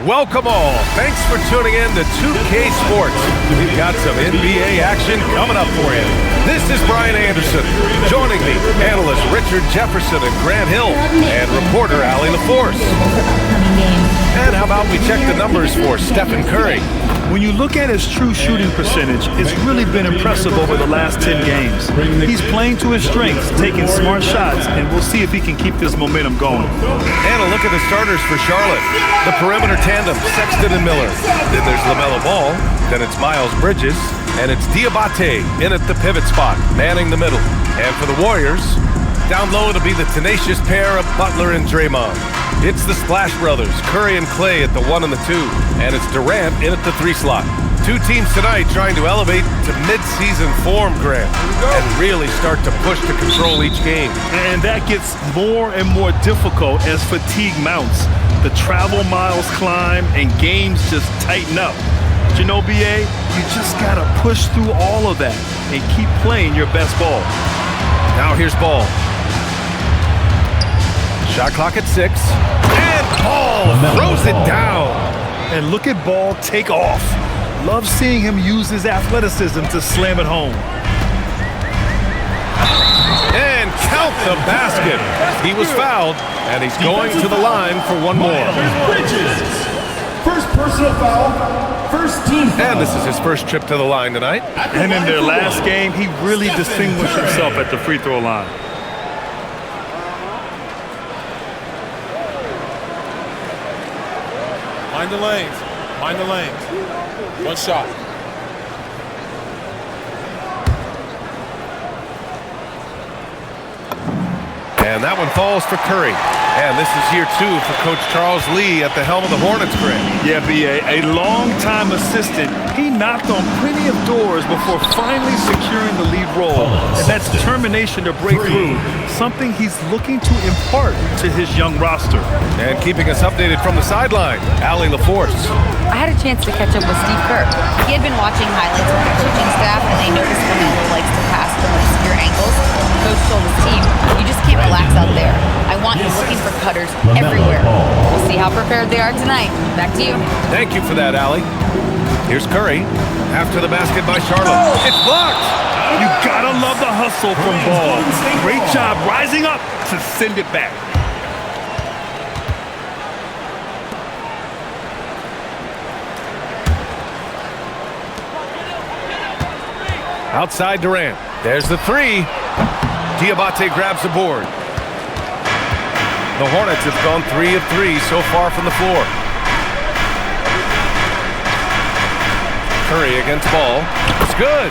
Welcome all. Thanks for tuning in to 2K Sports. We've got some NBA action coming up for you. This is Brian Anderson. Joining me, analysts Richard Jefferson and Grant Hill, and reporter Allie LaForce. And how about we check the numbers for Stephen Curry? When you look at his true shooting percentage, it's really been impressive over the last 10 games. He's playing to his strengths, taking smart shots, and we'll see if he can keep this momentum going. And a look at the starters for Charlotte. The perimeter tandem, Sexton and Miller. Then there's LaMelo Ball. Then it's Miles Bridges. And it's Diabate in at the pivot spot, manning the middle. And for the Warriors, down low it'll be the tenacious pair of Butler and Draymond. It's the Splash Brothers, Curry and Clay at the 1 and the 2. And it's Durant in at the 3 slot. Two teams tonight trying to elevate to mid-season form, Grant, and really start to push to control each game. And that gets more and more difficult as fatigue mounts. The travel miles climb and games just tighten up. But you know, BA, you just got to push through all of that and keep playing your best ball. Now here's Ball. Shot clock at 6. And Ball throws it down. And look at Ball take off. Love seeing him use his athleticism to slam it home. And count the basket. He was fouled, and he's going to the line for one more. First personal foul, first team foul. And this is his first trip to the line tonight. And in their last game, he really distinguished himself at the free throw line. Mind the lanes. Mind the lanes. One shot. And that one falls for Curry. And this is year 2 for Coach Charles Lee at the helm of the Hornets, Grant. Yeah, B.A., a long-time assistant. He knocked on plenty of doors before finally securing the lead role. And that's determination to break through, something he's looking to impart to his young roster. And keeping us updated from the sideline, Allie LaForce. I had a chance to catch up with Steve Kerr. He had been watching highlights with the coaching staff, and they noticed LaMelo likes to pass from obscure angles. Coach told his team, you just can't relax out there. I want you looking for cutters everywhere. We'll see how prepared they are tonight. Back to you. Thank you for that, Allie. Here's Curry. After the basket by Charlotte. It's blocked. You gotta love the hustle from Ball. Great job rising up to send it back. Outside Durant. There's the 3. Diabate grabs the board. The Hornets have gone 3 of 3 so far from the floor. Curry against Ball. It's good.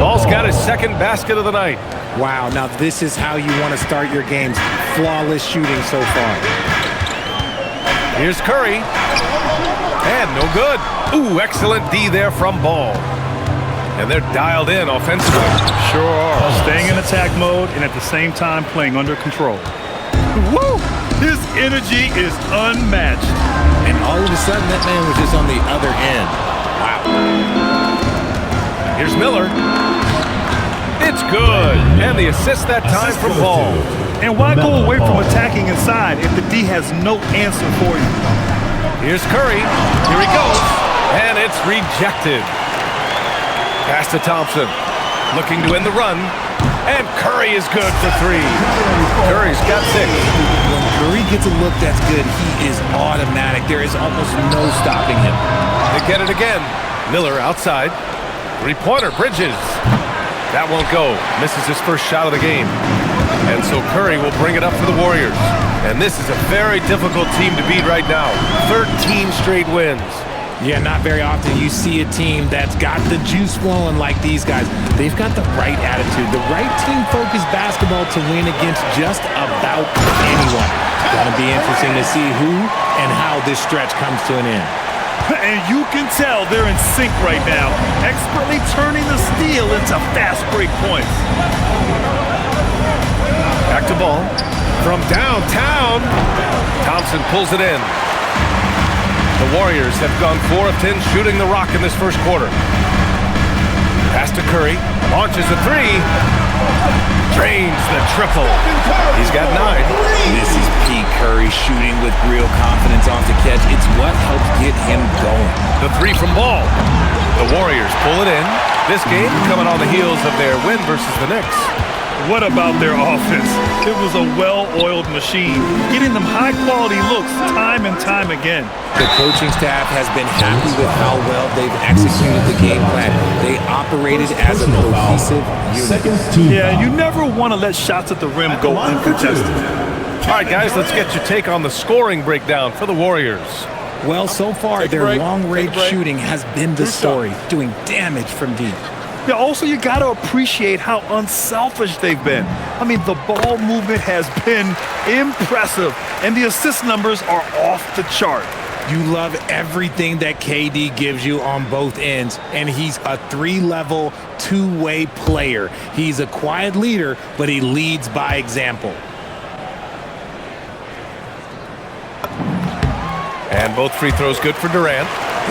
Ball's got his second basket of the night. Wow, now this is how you want to start your games. Flawless shooting so far. Here's Curry. And no good. Ooh, excellent D there from Ball. And they're dialed in offensively. Sure are. Staying in attack mode and at the same time playing under control. Woo! His energy is unmatched. And all of a sudden, that man was just on the other end. Wow. Here's Miller. It's good. And the assist that time from Ball. And why go away from attacking inside if the D has no answer for you? Here's Curry. Here he goes. And it's rejected. Pass to Thompson. Looking to end the run. And Curry is good for 3. Curry's got 6. When Curry gets a look that's good, he is automatic. There is almost no stopping him. They get it again. Miller outside. 3-pointer, Bridges. That won't go. Misses his first shot of the game. And so Curry will bring it up for the Warriors. And this is a very difficult team to beat right now. 13 straight wins. Yeah, not very often you see a team that's got the juice flowing like these guys. They've got the right attitude, the right team-focused basketball to win against just about anyone. Gonna be interesting to see who and how this stretch comes to an end. And you can tell they're in sync right now, expertly turning the steal into fast break points. Back to Ball. From downtown, Thompson pulls it in. The Warriors have gone 4 of 10 shooting the rock in this first quarter. Pass to Curry. Launches a 3. Drains the triple. He's got 9. This is peak Curry shooting with real confidence off the catch. It's what helps get him going. The three from Ball. The Warriors pull it in. This game coming on the heels of their win versus the Knicks. What about their offense? It was a well-oiled machine, getting them high-quality looks time and time again. The coaching staff has been happy with how well they've executed the game plan. They operated as a cohesive unit. Yeah, you never want to let shots at the rim go uncontested. All right, guys, let's get your take on the scoring breakdown for the Warriors. Well, so far, their long-range shooting has been the story, doing damage from deep. Yeah, also, you got to appreciate how unselfish they've been. I mean, the ball movement has been impressive, and the assist numbers are off the chart. You love everything that KD gives you on both ends, and he's a three-level, two-way player. He's a quiet leader, but he leads by example. And both free throws good for Durant.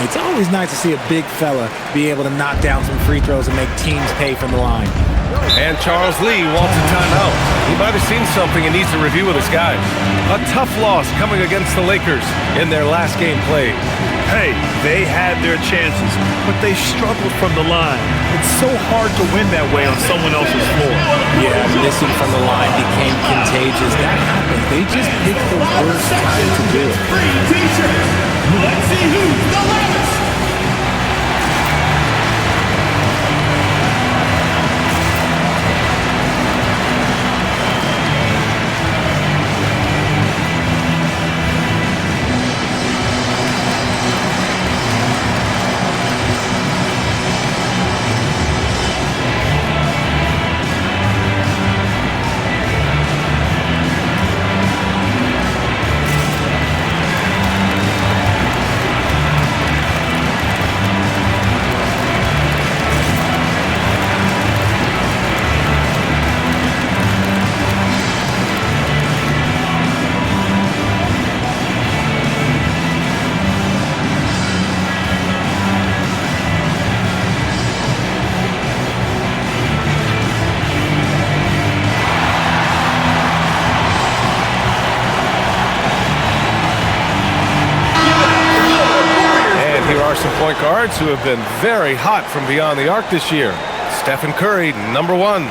It's always nice to see a big fella be able to knock down some free throws and make teams pay from the line. And Charles Lee wants a timeout. He might have seen something and needs to review with his guys. A tough loss coming against the Lakers in their last game played. Hey, they had their chances, but they struggled from the line. It's so hard to win that way on someone else's floor. Yeah, missing from the line became contagious. That happened. They just picked the worst time to do it. Let's see who's the loudest. Some point guards who have been very hot from beyond the arc this year. Stephen Curry, number one.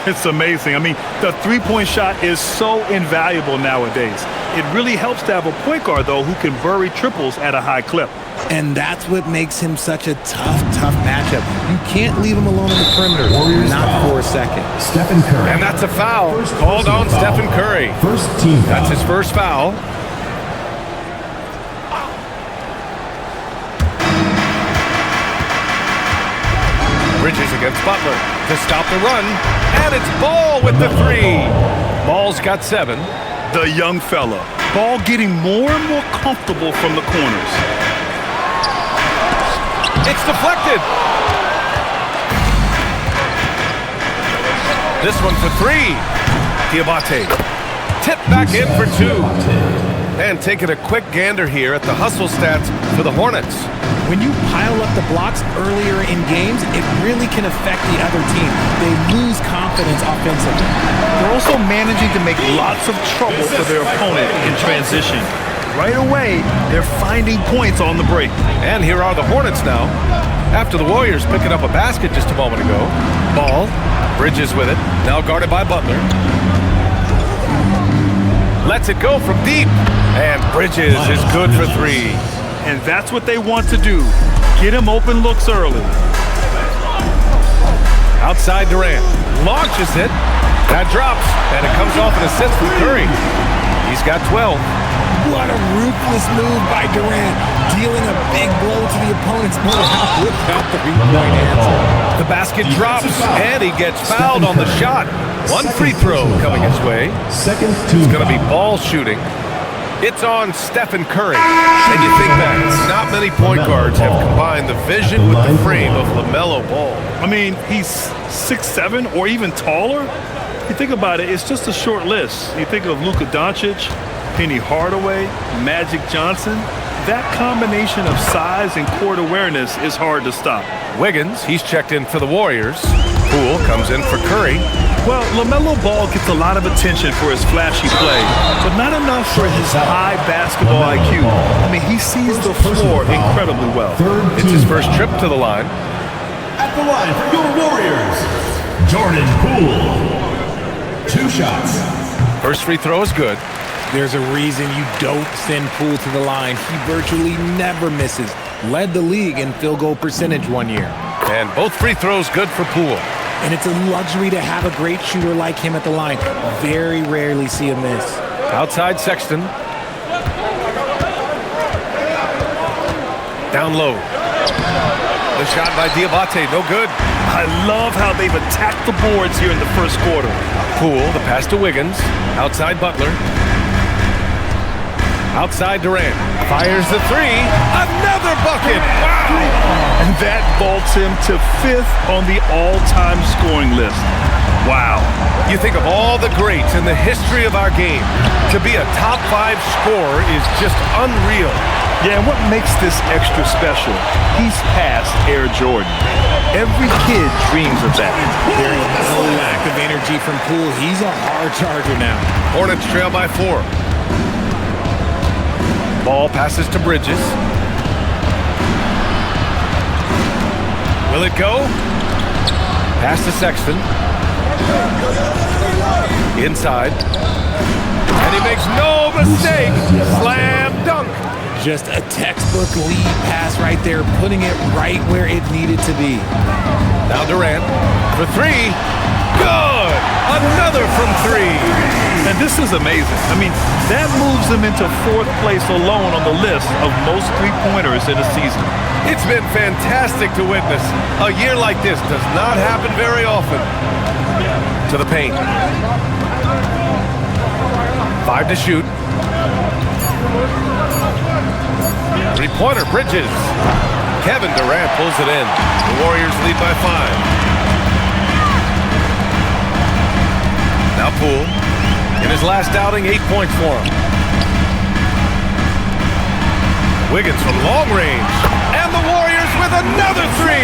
It's amazing. I mean, the three-point shot is so invaluable nowadays. It really helps to have a point guard, though, who can bury triples at a high clip. And that's what makes him such a tough matchup. You can't leave him alone on the perimeter, not for a second. Stephen Curry. And that's a foul called on Stephen Curry. First team foul. That's his first foul. Bridges against Butler to stop the run, and it's Ball with the three. Ball's got 7. The young fella. Ball getting more and more comfortable from the corners. It's deflected. This one for 3. Diabate. Tip back in for 2. And taking a quick gander here at the hustle stats for the Hornets. When you pile up the blocks earlier in games, it really can affect the other team. They lose confidence offensively. They're also managing to make lots of trouble for their opponent in transition. Right away, they're finding points on the break. And here are the Hornets now. After the Warriors picking up a basket just a moment ago. Ball, Bridges with it, now guarded by Butler. Lets it go from deep. And Bridges is good for 3. And that's what they want to do. Get him open looks early. Outside Durant. Launches it. That drops. And it comes off an assist from Curry. He's got 12. What a ruthless move by Durant. Dealing a big blow to the opponent's morale without the three-point answer. The basket drops. And he gets fouled on the shot. One free throw coming his way. Second team. It's going to be Ball shooting. It's on Stephen Curry. And you think back, not many point guards have combined the vision with the frame of LaMelo Ball. I mean, he's 6'7" or even taller. You think about it, it's just a short list. You think of Luka Doncic, Penny Hardaway, Magic Johnson. That combination of size and court awareness is hard to stop. Wiggins, he's checked in for the Warriors. Poole comes in for Curry. Well, LaMelo Ball gets a lot of attention for his flashy play, but not enough for his high basketball IQ. I mean, he sees the floor incredibly well. It's his first trip to the line. At the line for your Warriors, Jordan Poole. 2 shots. First free throw is good. There's a reason you don't send Poole to the line. He virtually never misses. Led the league in field goal percentage one year. And both free throws good for Poole. And it's a luxury to have a great shooter like him at the line. Very rarely see a miss. Outside Sexton. Down low. The shot by Diabate, no good. I love how they've attacked the boards here in the first quarter. Poole, the pass to Wiggins. Outside Butler. Outside Durant. Fires the three. Another bucket. Wow. And that vaults him to 5th on the all-time scoring list. Wow. You think of all the greats in the history of our game. To be a top 5 scorer is just unreal. Yeah, and what makes this extra special? He's past Air Jordan. Every kid dreams of that. There's no lack of energy from Poole. He's a hard charger now. Hornets trail by 4. Ball passes to Bridges. Will it go? Pass to Sexton. Inside. And he makes no mistake. Slam dunk. Just a textbook lead pass right there, putting it right where it needed to be. Now Durant for 3. Good! Another from 3. And this is amazing. I mean, that moves him into 4th place alone on the list of most three-pointers in a season. It's been fantastic to witness. A year like this does not happen very often. To the paint. 5 to shoot. 3-pointer, Bridges. Kevin Durant pulls it in. The Warriors lead by 5. Now Poole. In his last outing, 8 points for him. Wiggins from long range. And the Warriors with another 3.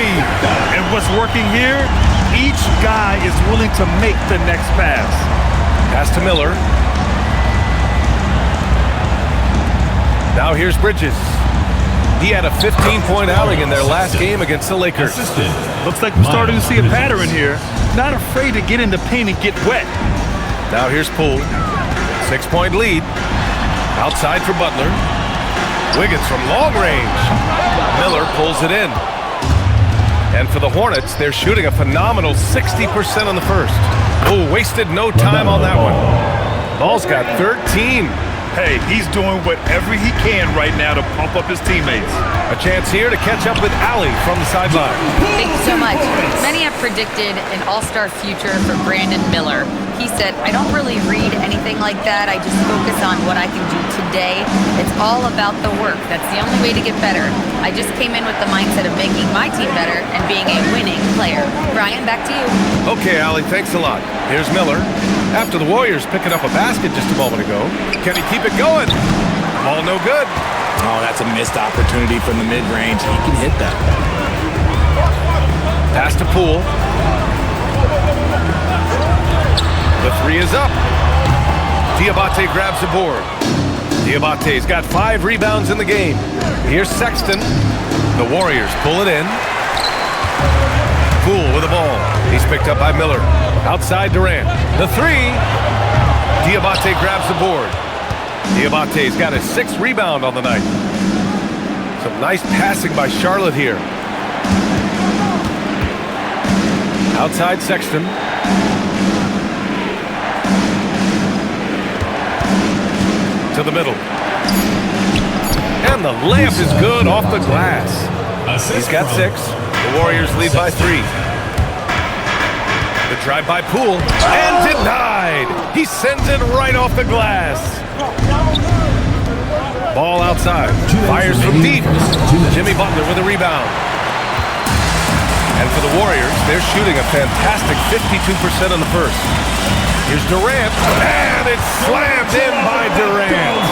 And what's working here, each guy is willing to make the next pass. Pass to Miller. Now here's Bridges. He had a 15-point outing in their last game against the Lakers. Looks like we're starting to see a pattern here. Not afraid to get in the paint and get wet. Now here's Poole. 6-point lead. Outside for Butler. Wiggins from long range. Miller pulls it in. And for the Hornets, they're shooting a phenomenal 60% on the first. Oh, wasted no time on that one. Ball's got 13. Hey, he's doing whatever he can right now to pump up his teammates. A chance here to catch up with Ali from the sideline. Thank you so much. Many have predicted an all-star future for Brandon Miller. He said, I don't really read anything like that. I just focus on what I can do today. It's all about the work. That's the only way to get better. I just came in with the mindset of making my team better and being a winning player. Brian, back to you. Okay, Ali, thanks a lot. Here's Miller. After the Warriors picking up a basket just a moment ago. Can he keep it going? Ball no good. Oh, that's a missed opportunity from the mid-range. He can hit that. Pass to Poole. The 3 is up. Diabate grabs the board. Diabate's got 5 rebounds in the game. Here's Sexton. The Warriors pull it in. Poole with the ball. He's picked up by Miller. Outside Durant. The 3. Diabate grabs the board. Diabate's got his 6th rebound on the night. Some nice passing by Charlotte here. Outside Sexton. To the middle. And the layup is good off the glass. He's got 6. The Warriors lead by 3. The drive by Poole. And denied! He sends it right off the glass. Ball outside. Fires from deep. Jimmy Butler with a rebound. And for the Warriors, they're shooting a fantastic 52% on the first. Here's Durant. And it's slammed in by Durant.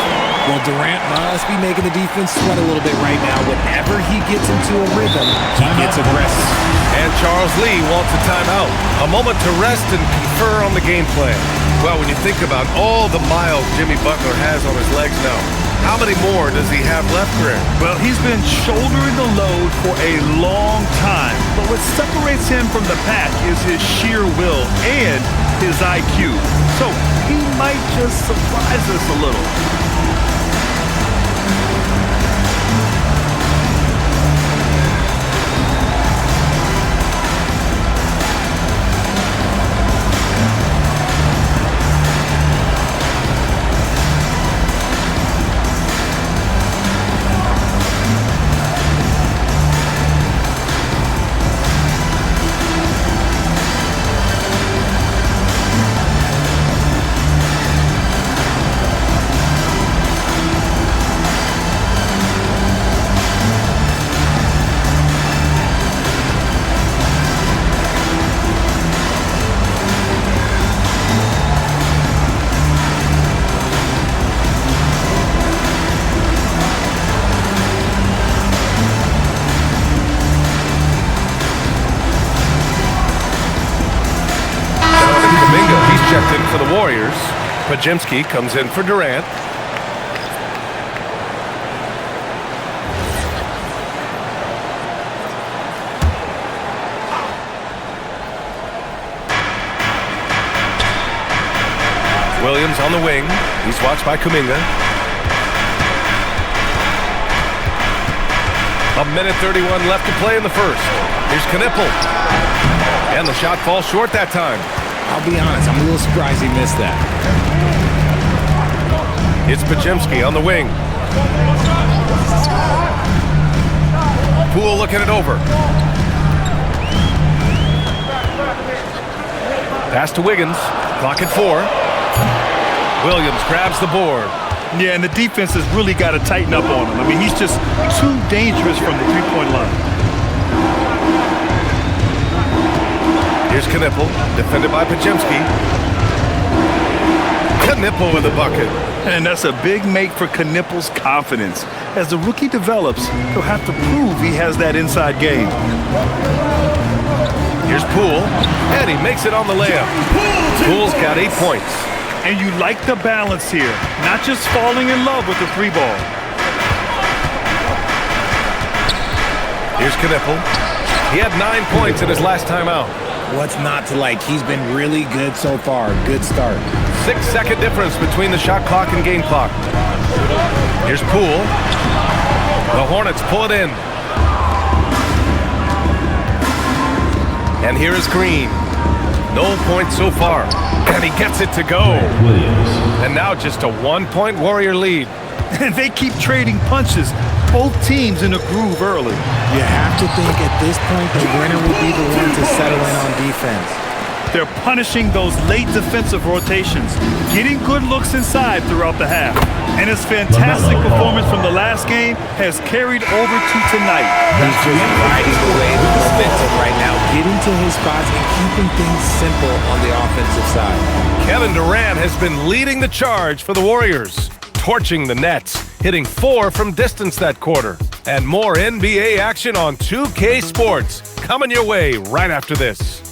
Well, Durant must be making the defense sweat a little bit right now. Whenever he gets into a rhythm, he gets aggressive. And Charles Lee wants a timeout. A moment to rest and confer on the game plan. Well, when you think about all the miles Jimmy Butler has on his legs now, how many more does he have left, Grant? Well, he's been shouldering the load for a long time. But what separates him from the pack is his sheer will and his IQ. So he might just surprise us a little. Checked in for the Warriors. Pajemski comes in for Durant. Williams on the wing. He's watched by Kuminga. A minute 31 left to play in the first. Here's Knipple. And the shot falls short that time. I'll be honest, I'm a little surprised he missed that. It's Pajemski on the wing. Poole looking it over. Pass to Wiggins. Clock at 4. Williams grabs the board. Yeah, and the defense has really got to tighten up on him. I mean, he's just too dangerous from the three-point line. Here's Knipple, defended by Pajemski. Knipple with a bucket. And that's a big make for Knipple's confidence. As the rookie develops, he'll have to prove he has that inside game. Here's Poole, and he makes it on the layup. Poole's got 8 points. And you like the balance here, not just falling in love with the three ball. Here's Knipple. He had 9 points in his last time out. What's not to like? He's been really good so far. Good start. 6-second difference between the shot clock and game clock. Here's Poole. The Hornets pull it in. And here is Green. No points so far. And he gets it to go. And now just a 1-point Warrior lead. And they keep trading punches. Both teams in a groove early. You have to think at this point the winner will be the one to settle in on defense. They're punishing those late defensive rotations, getting good looks inside throughout the half. And his fantastic performance from the last game has carried over to tonight. He's just riding the wave of the momentum right now, getting to his spots and keeping things simple on the offensive side. Kevin Durant has been leading the charge for the Warriors, torching the Nets, hitting 4 from distance that quarter. And more NBA action on 2K Sports coming your way right after this.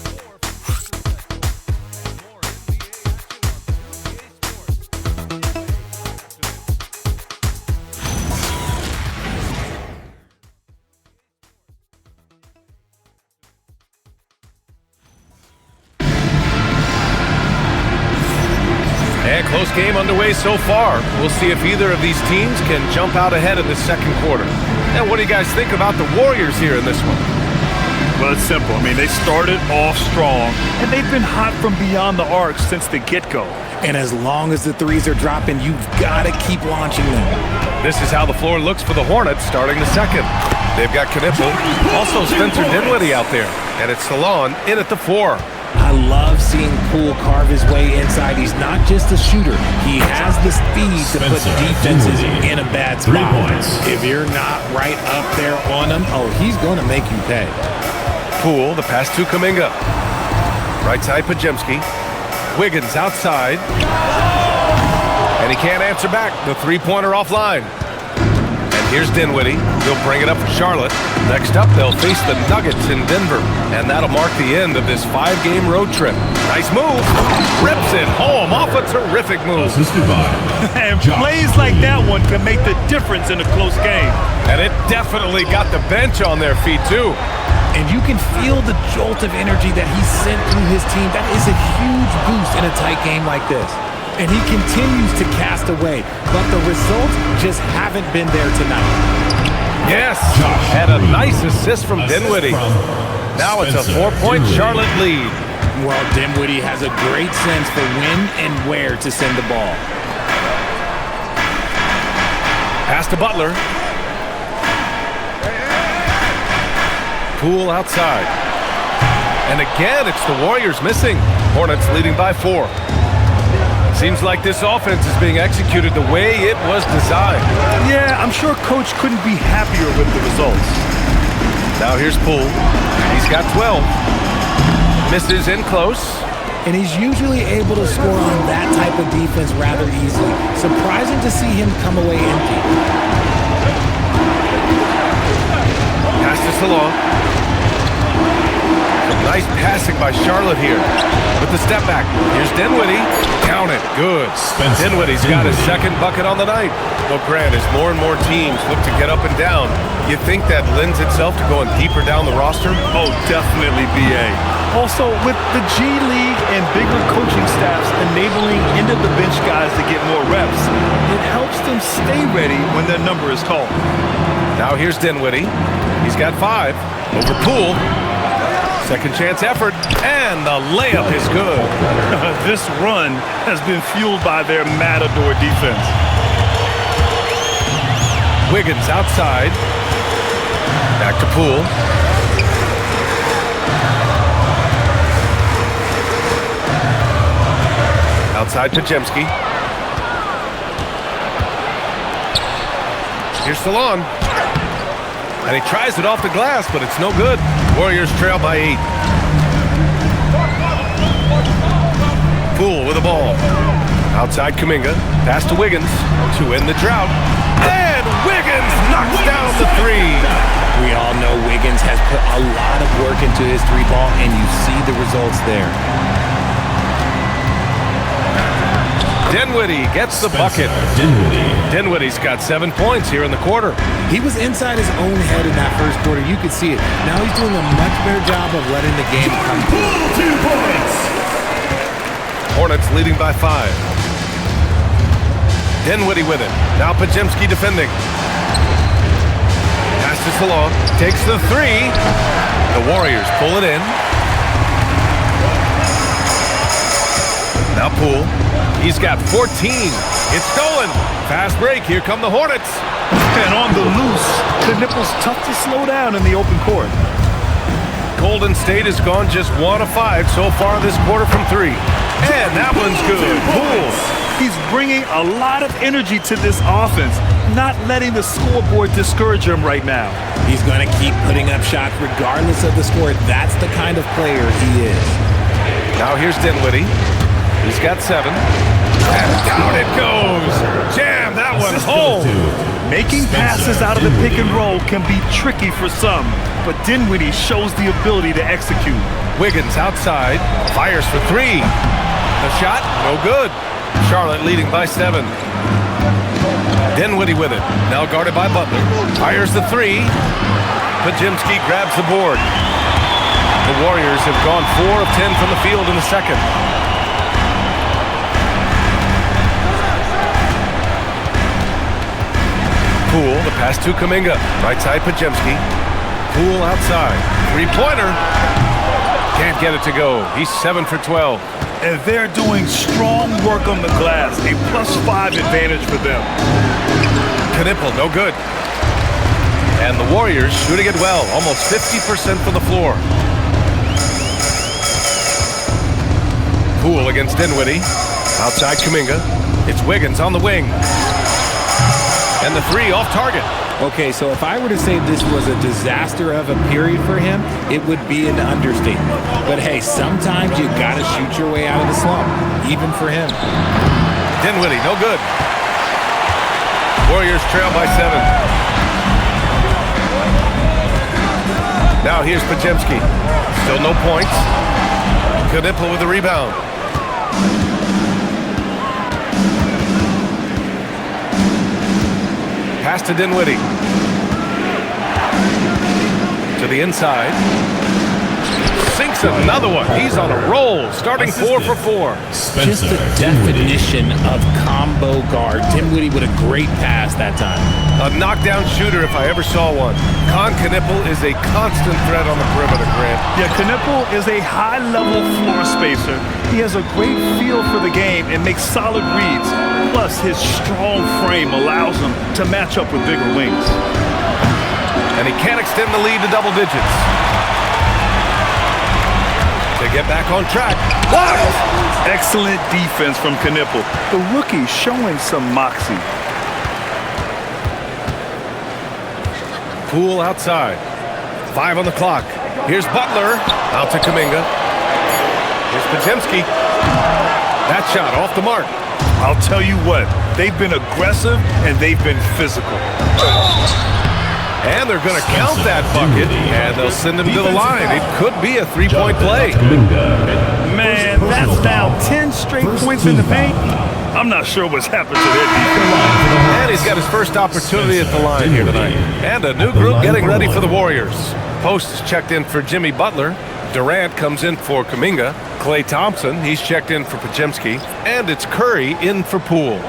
And close game underway so far. We'll see if either of these teams can jump out ahead in the second quarter. And what do you guys think about the Warriors here in this one? Well, it's simple. I mean, they started off strong, and they've been hot from beyond the arc since the get-go. And as long as the threes are dropping, you've got to keep launching them. This is how the floor looks for the Hornets starting the second. They've got Knipple, also Spencer Dinwiddie out there, and it's Salon in at the 4. I love seeing Poole carve his way inside. He's not just a shooter. He has the speed to put defenses in a bad spot. 3 points. If you're not right up there on him, oh, he's going to make you pay. Poole, the pass to Kuminga. Right side, Pajemski. Wiggins outside. And he can't answer back. The three-pointer offline. And here's Dinwiddie. He'll bring it up for Charlotte. Next up, they'll face the Nuggets in Denver. And that'll mark the end of this 5-game road trip. Nice move. Rips it home off a terrific move. Assisted by And plays like that one can make the difference in a close game. And it definitely got the bench on their feet, too. And you can feel the jolt of energy that he sent through his team. That is a huge boost in a tight game like this. And he continues to cast away, but the results just haven't been there tonight. Yes, and a nice assist from Dinwiddie. Now it's a 4-point Charlotte lead. Well, Dinwiddie has a great sense for when and where to send the ball. Pass to Butler. Poole outside. And again, it's the Warriors missing. Hornets leading by 4. Seems like this offense is being executed the way it was designed. Yeah, I'm sure Coach couldn't be happier with the results. Now here's Poole. He's got 12. Misses in close. And he's usually able to score on that type of defense rather easily. Surprising to see him come away empty. Pass to Salon. Nice passing by Charlotte here. With the step back. Here's Dinwiddie. Count it. Good. Dinwiddie's got his second bucket on the night. Well, Grant, as more and more teams look to get up and down, you think that lends itself to going deeper down the roster? Oh, definitely, BA. Also, with the G League and bigger coaching staffs enabling end-of-the-bench guys to get more reps, it helps them stay ready when their number is called. Now here's Dinwiddie. He's got 5. Over Poole. Second chance effort, and the layup is good. This run has been fueled by their Matador defense. Wiggins outside. Back to Poole. Outside Pajemski. Here's Salon. And he tries it off the glass, but it's no good. Warriors trail by 8. Poole with the ball. Outside Kuminga. Pass to Wiggins to end the drought. And Wiggins knocks down the 3. We all know Wiggins has put a lot of work into his 3-ball, and you see the results there. Dinwiddie gets the bucket. Dinwiddie's got 7 points here in the quarter. He was inside his own head in that first quarter. You could see it. Now he's doing a much better job of letting the game come through. 2 points. Hornets leading by 5. Dinwiddie with it. Now Pajemski defending. Pass to Salon. Takes the 3. The Warriors pull it in. Now Poole. He's got 14. It's stolen. Fast break. Here come the Hornets. And on the loose, the nipple's tough to slow down in the open court. Golden State has gone just 1 of 5 so far this quarter from 3. And that one's good. Poole. He's bringing a lot of energy to this offense, not letting the scoreboard discourage him right now. He's going to keep putting up shots regardless of the score. That's the kind of player he is. Now here's Dinwiddie. He's got 7. And down it goes. Jam that one home. Making passes out of the pick and roll can be tricky for some, but Dinwiddie shows the ability to execute. Wiggins outside. Fires for 3. The shot, no good. Charlotte leading by 7. Dinwiddie with it. Now guarded by Butler. Fires the 3. Pajemski grabs the board. The Warriors have gone 4 of 10 from the field in the second. Poole, the pass to Kuminga. Right side Pajemski. Poole outside. 3-pointer. Can't get it to go. He's 7 for 12. And they're doing strong work on the glass. A +5 advantage for them. Knipple, no good. And the Warriors shooting it well. Almost 50% from the floor. Poole against Dinwiddie. Outside Kuminga. It's Wiggins on the wing. And the 3 off target. Okay, so if I were to say this was a disaster of a period for him, it would be an understatement. But hey, sometimes you gotta shoot your way out of the slump, even for him. Dinwiddie, no good. Warriors trail by 7. Now here's Podziemski. Still no points. Knipple with the rebound. Pass to Dinwiddie. To the inside. Sinks another one. He's on a roll, starting 4 for 4. Just the definition of combo guard. Dinwiddie with a great pass that time. A knockdown shooter if I ever saw one. Knipple is a constant threat on the perimeter, Grant. Yeah, Knipple is a high-level floor spacer. He has a great feel for the game and makes solid reads. Plus, his strong frame allows him to match up with bigger wings. And he can't extend the lead to double digits. To get back on track. Blocked! Excellent defense from Knipple. The rookie showing some moxie. Poole outside. 5 on the clock. Here's Butler. Out to Kuminga. Here's Podziemski. That shot off the mark. I'll tell you what, they've been aggressive and they've been physical. And they're going to count that bucket, and they'll send him to the line. It could be a three-point play. Man, that's now 10 straight points in the paint. I'm not sure what's happened to their defense. And he's got his first opportunity at the line here tonight. And a new group getting ready for the Warriors. Post is checked in for Jimmy Butler. Durant comes in for Kuminga. Klay Thompson, he's checked in for Podziemski. And it's Curry in for Poole.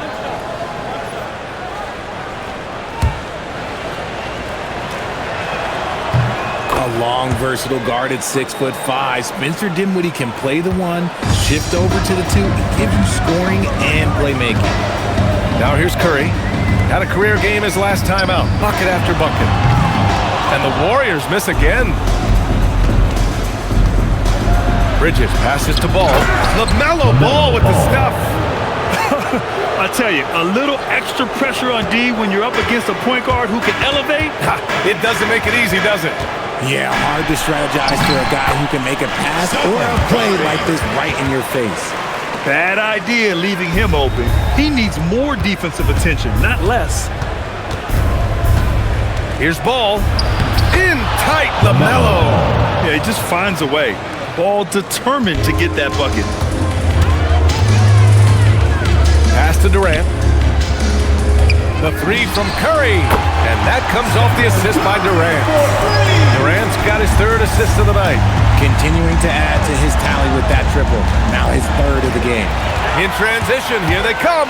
A long, versatile guard at 6'5". Spencer Dinwiddie can play the 1, shift over to the 2, and give you scoring and playmaking. Now here's Curry. Had a career game his last time out. Bucket after bucket. And the Warriors miss again. Bridges passes to Ball. LaMelo Ball with the stuff. I tell you, a little extra pressure on D when you're up against a point guard who can elevate. It doesn't make it easy, does it? Yeah, hard to strategize for a guy who can make a pass or a play like this right in your face. Bad idea leaving him open. He needs more defensive attention, not less. Here's Ball. In tight, LaMelo. Yeah, he just finds a way. Ball determined to get that bucket. Pass to Durant. The 3 from Curry. And that comes off the assist by Durant. Durant's got his 3rd assist of the night. Continuing to add to his tally with that triple. Now his 3rd of the game. In transition, here they come.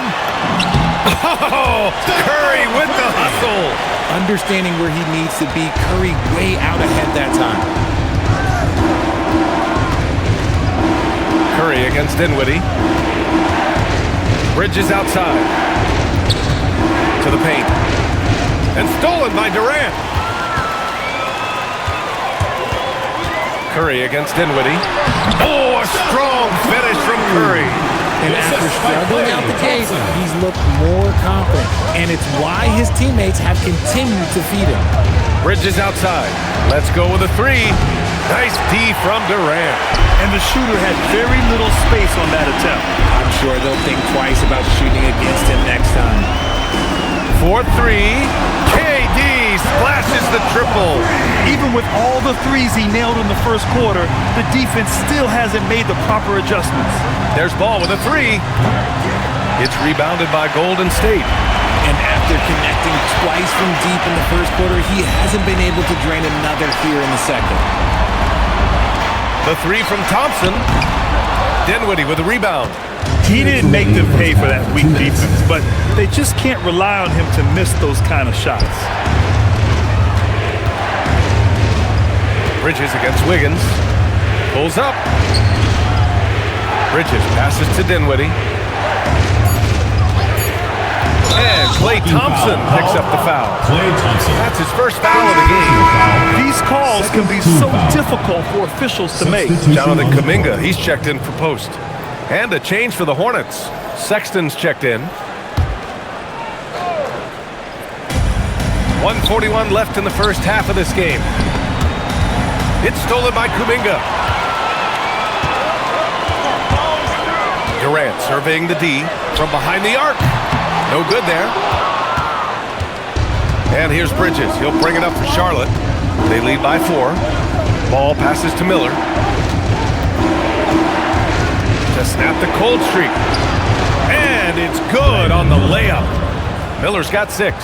Oh, Curry with the hustle. Understanding where he needs to be, Curry way out ahead that time. Curry against Dinwiddie. Bridges outside. To the paint. And stolen by Durant. Curry against Dinwiddie. Oh, a strong finish from Curry. And after struggling out the gate, he's looked more confident. And it's why his teammates have continued to feed him. Bridges outside. Let's go with a 3. Nice D from Durant. And the shooter had very little space on that attempt. I'm sure they'll think twice about shooting against him next time. 4-3. KD splashes the triple. Even with all the threes he nailed in the first quarter, the defense still hasn't made the proper adjustments. There's Ball with a 3. It's rebounded by Golden State. And after connecting twice from deep in the first quarter, he hasn't been able to drain another here in the second. The 3 from Thompson. Dinwiddie with a rebound. He didn't make them pay for that weak defense, but they just can't rely on him to miss those kind of shots. Bridges against Wiggins. Pulls up. Bridges passes to Dinwiddie. And Klay Thompson picks up the foul. That's his first foul of the game. These calls can be so difficult for officials to make. Jonathan Kuminga, he's checked in for post. And a change for the Hornets. Sexton's checked in. 1:41 left in the first half of this game. It's stolen by Kuminga. Durant surveying the D from behind the arc. No good there. And here's Bridges. He'll bring it up for Charlotte. They lead by 4. Ball passes to Miller. To snap the cold streak. And it's good on the layup. Miller's got 6.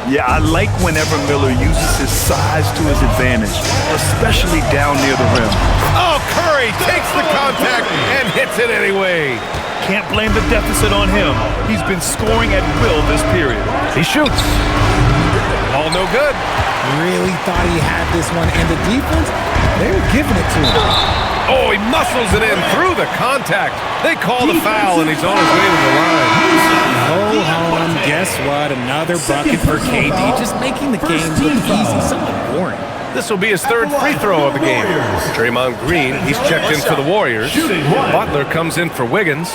Yeah, I like whenever Miller uses his size to his advantage, especially down near the rim. Oh, Curry takes the contact and hits it anyway. Can't blame the deficit on him. He's been scoring at will this period. He shoots. All no good. Really thought he had this one, and the defense, they were giving it to him. Oh, he muscles it in through the contact. They call the foul, and he's on his way to the line. Oh, home. Guess what? Another bucket for KD. Just making the game look easy, somewhat boring. This will be his 3rd free throw of the game. Draymond Green, he's checked in for the Warriors. Butler comes in for Wiggins.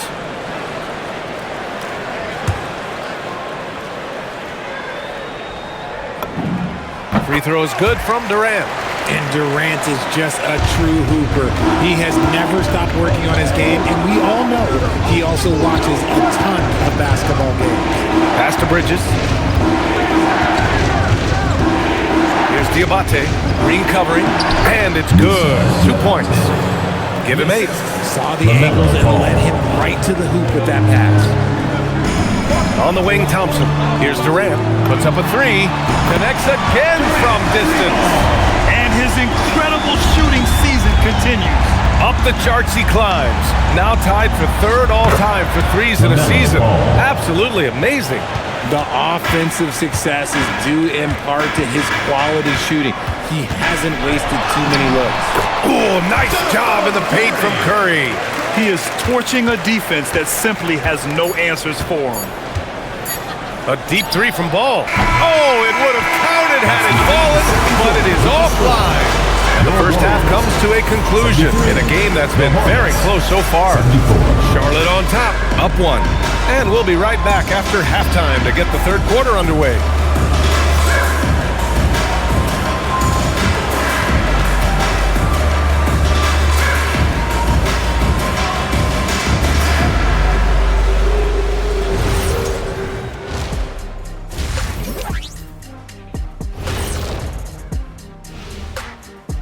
Free throw is good from Durant. And Durant is just a true hooper. He has never stopped working on his game, and we all know he also watches a ton of basketball games. Pass to Bridges. Here's Diabate. Green covering, and it's good. 2 points. Give him 8. Saw the angles and led him right to the hoop with that pass. On the wing, Thompson. Here's Durant. Puts up a 3. Connects again from distance. And his incredible shooting season continues. Up the charts he climbs. Now tied for 3rd all-time for threes in a season. Absolutely amazing. The offensive success is due in part to his quality shooting. He hasn't wasted too many looks. Oh, nice job in the paint from Curry. He is torching a defense that simply has no answers for him. A deep 3 from Ball. Oh, it would have counted had it fallen, but it is offline. And the first half comes to a conclusion in a game that's been very close so far. Charlotte on top, up 1. And we'll be right back after halftime to get the 3rd quarter underway.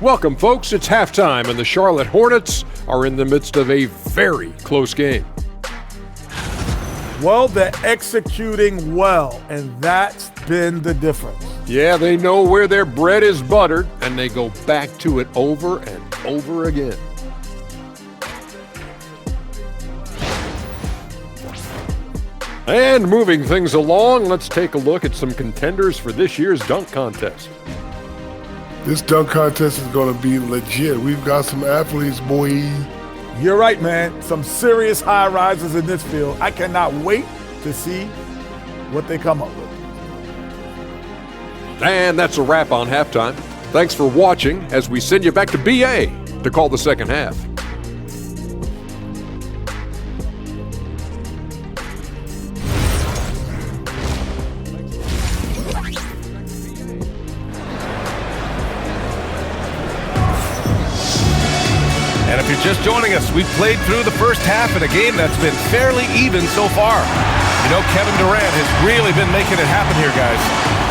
Welcome, folks. It's halftime, and the Charlotte Hornets are in the midst of a very close game. Well, they're executing well, and that's been the difference. Yeah, they know where their bread is buttered, and they go back to it over and over again. And moving things along, let's take a look at some contenders for this year's dunk contest. This dunk contest is going to be legit. We've got some athletes, boy. You're right, man. Some serious high risers in this field. I cannot wait to see what they come up with. And that's a wrap on halftime. Thanks for watching as we send you back to BA to call the second half. And if you're just joining us, we've played through the first half in a game that's been fairly even so far. You know, Kevin Durant has really been making it happen here, guys.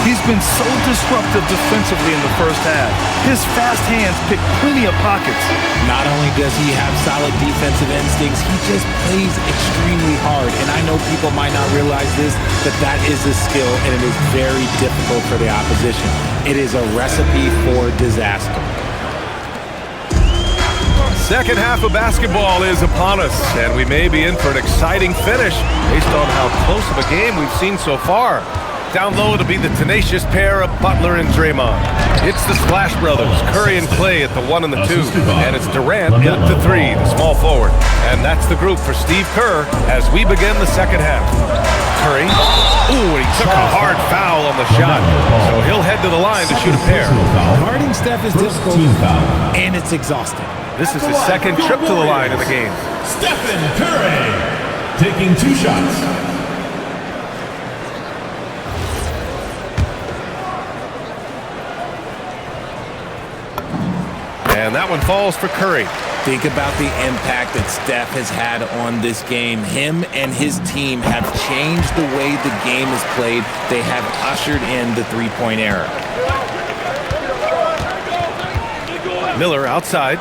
He's been so disruptive defensively in the first half. His fast hands pick plenty of pockets. Not only does he have solid defensive instincts, he just plays extremely hard. And I know people might not realize this, but that is a skill, and it is very difficult for the opposition. It is a recipe for disaster. Second half of basketball is upon us, and we may be in for an exciting finish based on how close of a game we've seen so far. Down low to be the tenacious pair of Butler and Draymond. It's the Splash Brothers, Curry and Clay at the 1 and the 2, and it's Durant in at the 3, the small forward. And that's the group for Steve Kerr as we begin the second half. Curry, ooh, he took a hard foul on the shot, so he'll head to the line to shoot a pair. Guarding Steph is difficult, and it's exhausting. This is his second trip to the line in the game. Stephen Curry taking 2 shots. And that one falls for Curry. Think about the impact that Steph has had on this game. Him and his team have changed the way the game is played. They have ushered in the three-point era. Miller outside.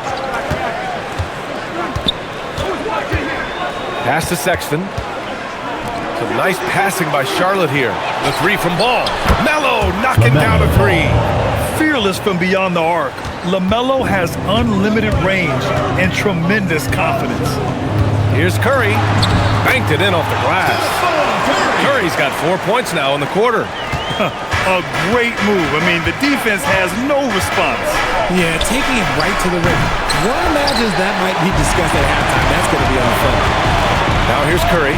Pass to Sexton. Some nice passing by Charlotte here. The three from Ball. Melo knocking down a three. Fearless from beyond the arc, LaMelo has unlimited range and tremendous confidence. Here's Curry. Banked it in off the glass. Curry's got 4 points now in the quarter. A great move. I mean, the defense has no response. Yeah, taking it right to the rim. One imagines that might be discussed at halftime. That's going to be on fun. Now here's Curry.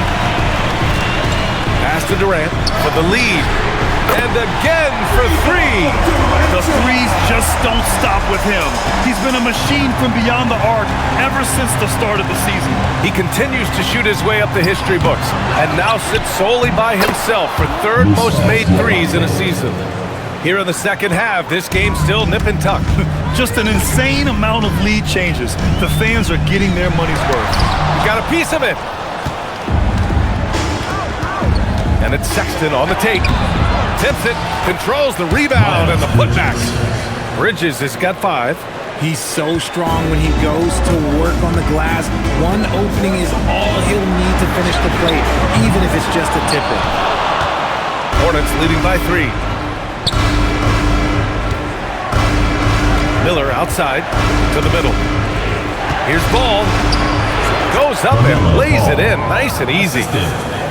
Pass to Durant for the lead. And again for three. The threes just don't stop with him. He's been a machine from beyond the arc ever since the start of the season. He continues to shoot his way up the history books and now sits solely by himself for third most made threes in a season. Here in the second half, this game's still nip and tuck. Just an insane amount of lead changes. The fans are getting their money's worth. You got a piece of it. And it's Sexton on the take. Tips it, controls the rebound and the putback. Bridges has got 5. He's so strong when he goes to work on the glass. One opening is all he'll need to finish the play, even if it's just a tip-in. Hornets leading by 3. Miller outside to the middle. Here's Ball. Goes up and lays it in, nice and easy.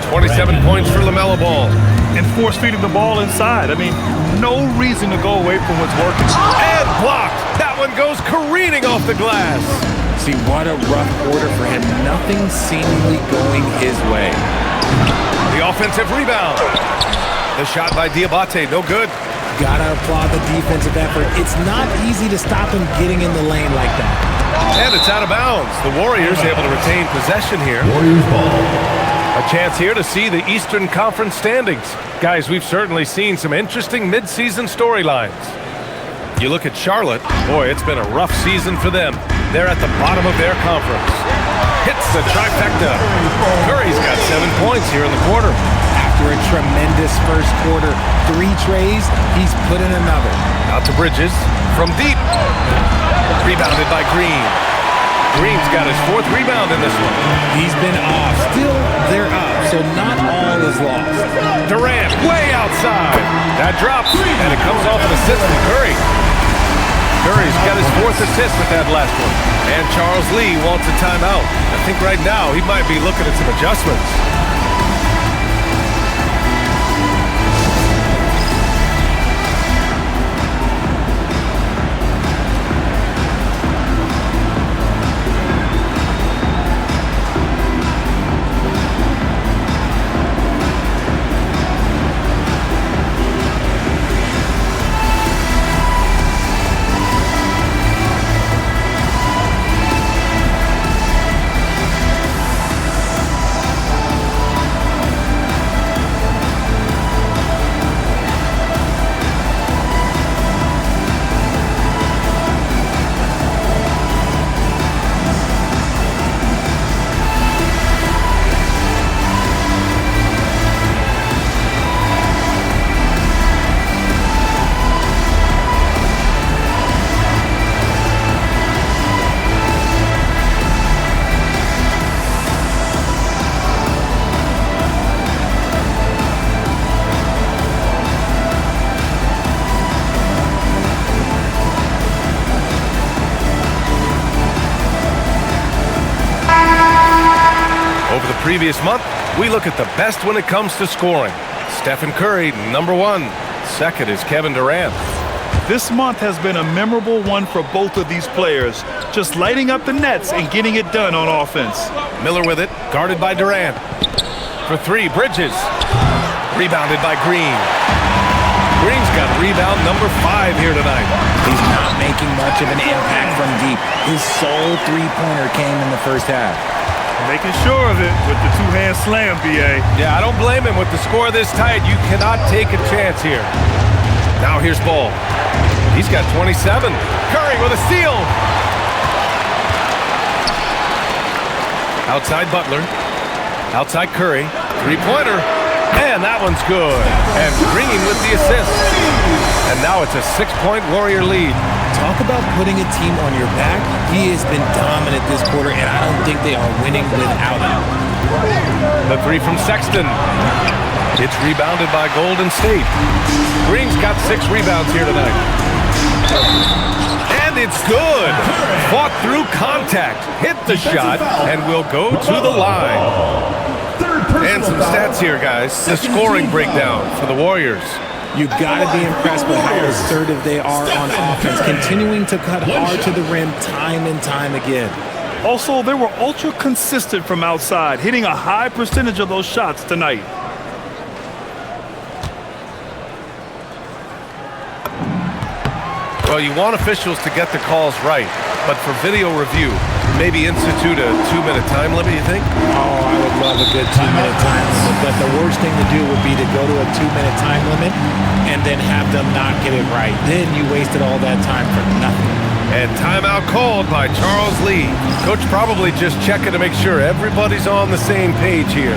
27 points for LaMelo Ball. And force-feeding the ball inside. I mean, no reason to go away from what's working. And blocked. That one goes careening off the glass. See, what a rough quarter for him. Nothing seemingly going his way. The offensive rebound. The shot by Diabate, no good. Gotta applaud the defensive effort. It's not easy to stop him getting in the lane like that. And it's out of bounds. The Warriors able to retain possession here. Warriors ball. A chance here to see the Eastern Conference standings. Guys, we've certainly seen some interesting midseason storylines. You look at Charlotte, boy, it's been a rough season for them. They're at the bottom of their conference. Hits the trifecta. Curry's got 7 points here in the quarter. After a tremendous first quarter, 3 trays, he's put in another. Out to Bridges from deep. Rebounded by Green. Green's got his 4th rebound in this one. He's been off. Still, they're up, so not all is lost. Durant way outside. That drops, and it comes off an assist from Curry. Curry's got his 4th assist with that last one. And Charles Lee wants a timeout. I think right now he might be looking at some adjustments. Previous month, we look at the best when it comes to scoring. Stephen Curry, number 1. Second is Kevin Durant. This month has been a memorable one for both of these players, just lighting up the nets and getting it done on offense. Miller with it, guarded by Durant. For 3, Bridges. Rebounded by Green. Green's got rebound number 5 here tonight. He's not making much of an impact from deep. His sole three-pointer came in the first half. Making sure of it with the 2-hand slam, B.A. Yeah, I don't blame him with the score this tight. You cannot take a chance here. Now here's Ball. He's got 27. Curry with a steal. Outside Butler. Outside Curry. Three-pointer. And that one's good. And Green with the assist. And now it's a 6-point Warrior lead. Talk about putting a team on your back. He has been dominant this quarter, and I don't think they are winning without him. The three from Sexton. It's rebounded by Golden State. Green's got 6 rebounds here tonight. And it's good. Fought through contact. Hit the shot and will go to the line. And some stats here, guys. The scoring breakdown for the Warriors. You've got to be impressed with how assertive they are on offense, continuing to cut hard to the rim time and time again. Also, they were ultra consistent from outside, hitting a high percentage of those shots tonight. Well, you want officials to get the calls right, but for video review, maybe institute a 2-minute time limit, you think? Oh, I would love a good 2-minute time limit, but the worst thing to do would be to go to a 2-minute time limit and then have them not get it right. Then you wasted all that time for nothing. And timeout called by Charles Lee. Coach probably just checking to make sure everybody's on the same page here.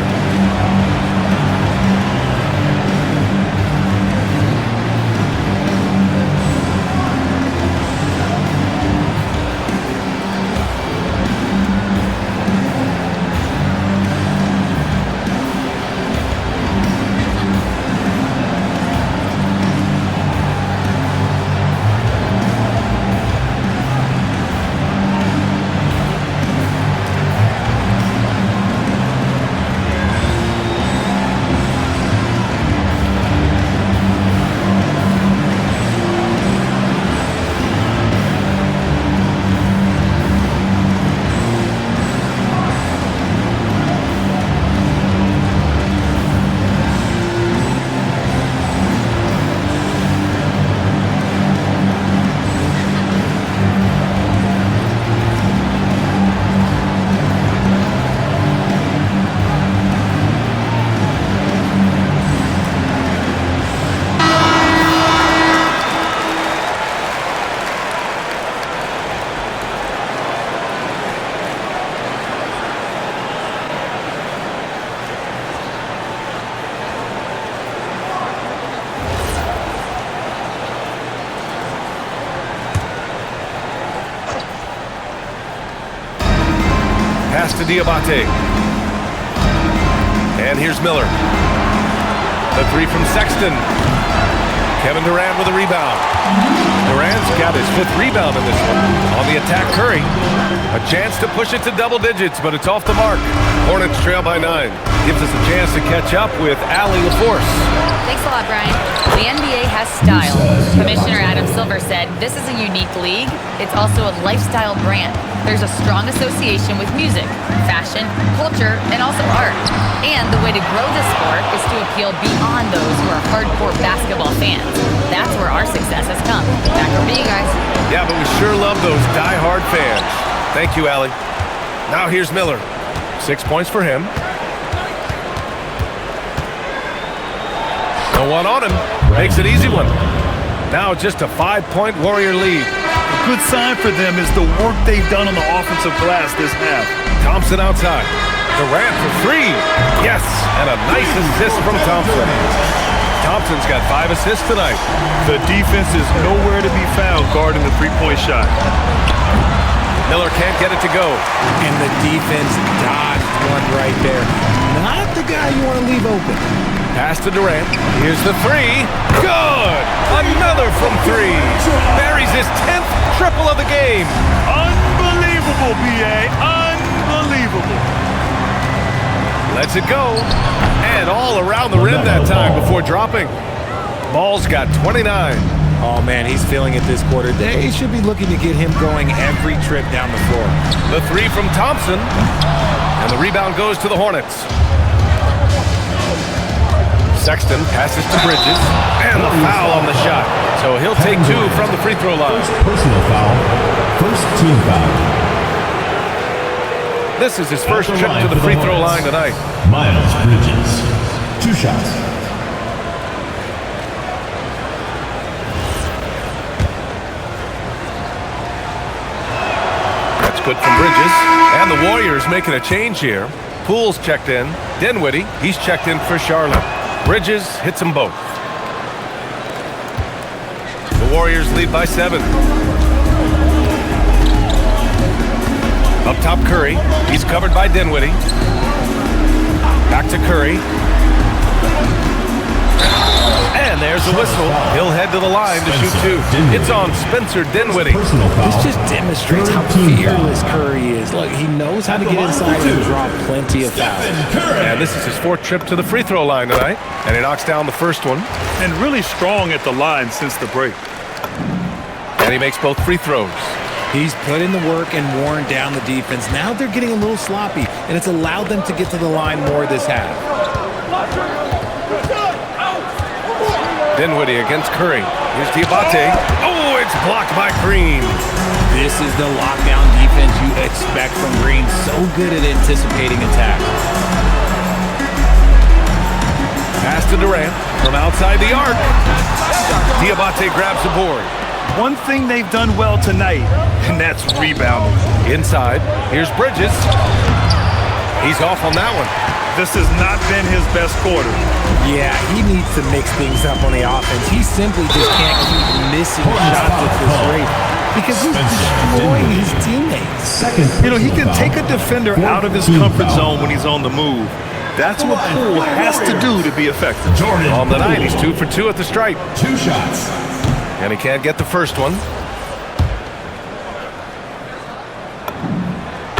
Pass to Diabate. And here's Miller. The three from Sexton. Kevin Durant with a rebound. Durant's got his 5th rebound in this one. On the attack, Curry. A chance to push it to double digits, but it's off the mark. Hornets trail by 9. Gives us a chance to catch up with Allie LaForce. Thanks a lot, Brian. The NBA has style. Commissioner Adam Silver said, this is a unique league. It's also a lifestyle brand. There's a strong association with music, fashion, culture, and also art. And the way to grow the sport is to appeal beyond those who are hardcore basketball fans. That's where our success has come. Back over to you guys. Yeah, but we sure love those die-hard fans. Thank you, Allie. Now here's Miller. 6 points for him. No one on him. Makes it easy one. Now just a 5-point Warrior lead. A good sign for them is the work they've done on the offensive glass this half. Thompson outside. Durant for 3. Yes, and a nice assist from Thompson. Thompson's got 5 assists tonight. The defense is nowhere to be found guarding the three-point shot. Miller can't get it to go. And the defense dodged one right there. Not the guy you want to leave open. Pass to Durant. Here's the 3. Good! Another from 3. Buries his 10th triple of the game. Unbelievable, B.A. Unbelievable. Lets it go. And all around the rim that time before dropping. Ball's got 29. Oh, man, he's feeling it this quarter. They should be looking to get him going every trip down the floor. The 3 from Thompson. And the rebound goes to the Hornets. Sexton passes to Bridges. And the foul on the shot. So he'll take 2 from the free throw line. Personal foul. First team foul. This is his first trip to the free throw line tonight. Miles Bridges. 2 shots. That's good from Bridges. And the Warriors making a change here. Poole's checked in. Dinwiddie, he's checked in for Charlotte. Bridges hits them both. The Warriors lead by 7. Up top, Curry. He's covered by Dinwiddie. Back to Curry. And there's the whistle. He'll head to the line to shoot 2. It's on Spencer Dinwiddie. This just demonstrates how fearless Curry is. Look, he knows how to get inside and draw plenty of fouls. And this is his 4th trip to the free throw line tonight. And he knocks down the first one. And really strong at the line since the break. And he makes both free throws. He's put in the work and worn down the defense. Now they're getting a little sloppy, and it's allowed them to get to the line more this half. Dinwiddie against Curry. Here's Diabate. Oh, it's blocked by Green. This is the lockdown defense you expect from Green. So good at anticipating attack. Pass to Durant from outside the arc. Diabate grabs the board. One thing they've done well tonight, and that's rebounding. Inside, here's Bridges. He's off on that one. This has not been his best quarter. Yeah, he needs to mix things up on the offense. He simply just can't keep missing shots at this rate because he's destroying his teammates. He can take a defender out of his comfort zone when he's on the move. That's what Poole has to do to be effective. On the night, he's 2 for 2 at the stripe. 2 shots. And he can't get the first one.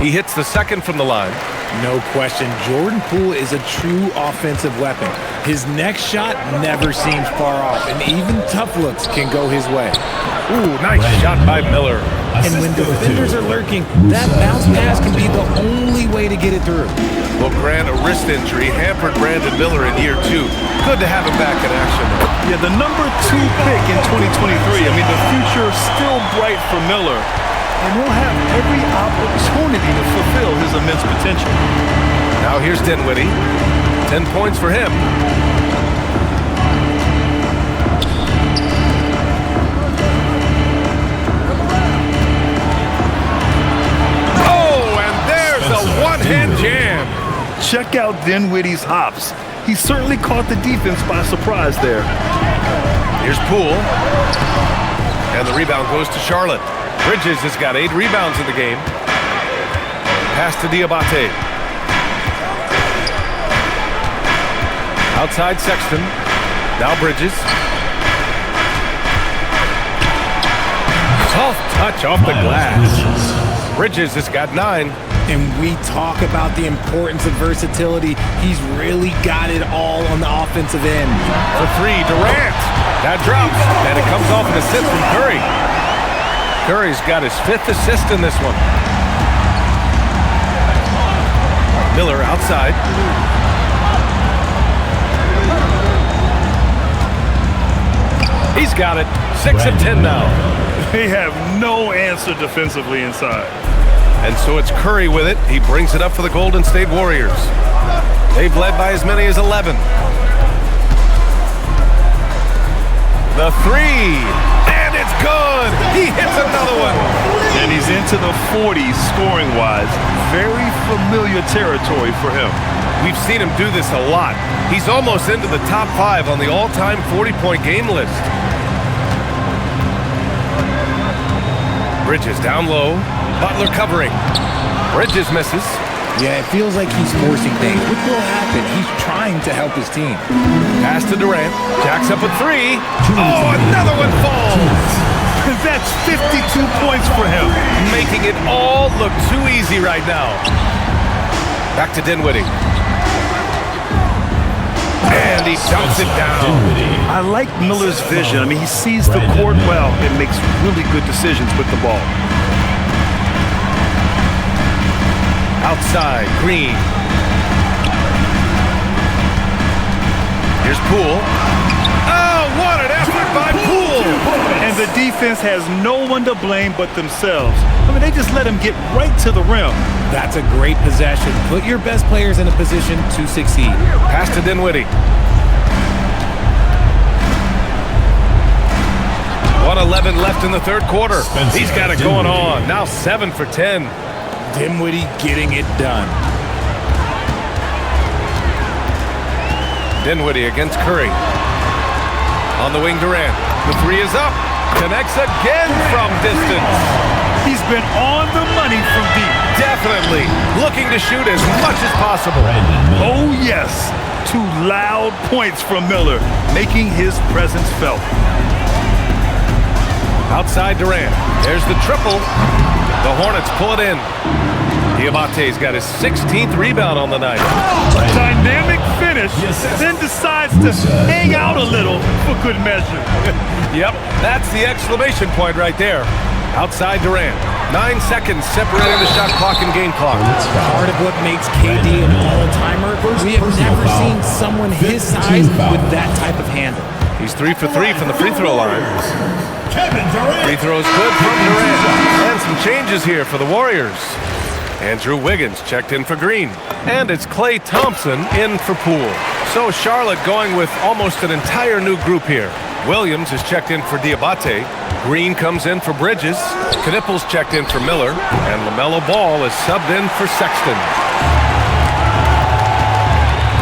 He hits the second from the line. No question, Jordan Poole is a true offensive weapon. His next shot never seems far off, and even tough looks can go his way. Ooh, nice shot by Miller. And when defenders are lurking, that bounce pass can be the only way to get it through. Well, Grant, a wrist injury hampered Brandon Miller in year 2. Good to have him back in action. Yeah, the number 2 pick in 2023. I mean, the future is still bright for Miller. And he'll have every opportunity to fulfill his immense potential. Now here's Dinwiddie. 10 points for him. Oh, and there's a one-hand jam. Check out Dinwiddie's hops. He certainly caught the defense by surprise there. Here's Poole. And the rebound goes to Charlotte. Bridges has got 8 rebounds in the game. Pass to Diabate. Outside Sexton. Now Bridges. Soft touch off the glass. Bridges has got 9. And we talk about the importance of versatility. He's really got it all on the offensive end. For 3, Durant. That drops. And it comes off an assist from Curry. Curry's got his 5th assist in this one. Miller outside. He's got it. 6 of 10 now. They have no answer defensively inside. And so it's Curry with it. He brings it up for the Golden State Warriors. They've led by as many as 11. The 3. And it's good. He hits another one. And he's into the 40s scoring-wise. Very familiar territory for him. We've seen him do this a lot. He's almost into the top 5 on the all-time 40-point game list. Bridges down low. Butler covering. Bridges misses. Yeah, it feels like he's forcing things. What will happen? He's trying to help his team. Pass to Durant. Jacks up with 3. Oh, another one falls. That's 52 points for him. Making it all look too easy right now. Back to Dinwiddie. And he dumps it down. I like Miller's vision. I mean, he sees the court well and makes really good decisions with the ball. Outside, Green. Here's Poole. Oh, what an effort by Poole! And the defense has no one to blame but themselves. I mean, they just let him get right to the rim. That's a great possession. Put your best players in a position to succeed. Pass to Dinwiddie. 1:11 left in the third quarter. He's got it going on. Now 7 for 10. Dinwiddie getting it done. Dinwiddie against Curry. On the wing, Durant. The three is up. Connects again from distance. He's been on the money from deep. Definitely looking to shoot as much as possible. Oh, yes. 2 loud points from Miller, making his presence felt. Outside Durant. There's the triple. The Hornets pull it in. Diabate's got his 16th rebound on the night. Dynamic finish, then decides to hang out a little for good measure. Yep, that's the exclamation point right there. Outside Durant. 9 seconds separating the shot clock and game clock. Part of what makes KD an all-timer, we have never seen someone his size with that type of handle. He's 3 for 3 from the free throw line. Free throws good from Durant. And some changes here for the Warriors. Andrew Wiggins checked in for Green. And it's Klay Thompson in for Poole. So Charlotte going with almost an entire new group here. Williams is checked in for Diabate. Green comes in for Bridges. Knipples checked in for Miller. And LaMelo Ball is subbed in for Sexton.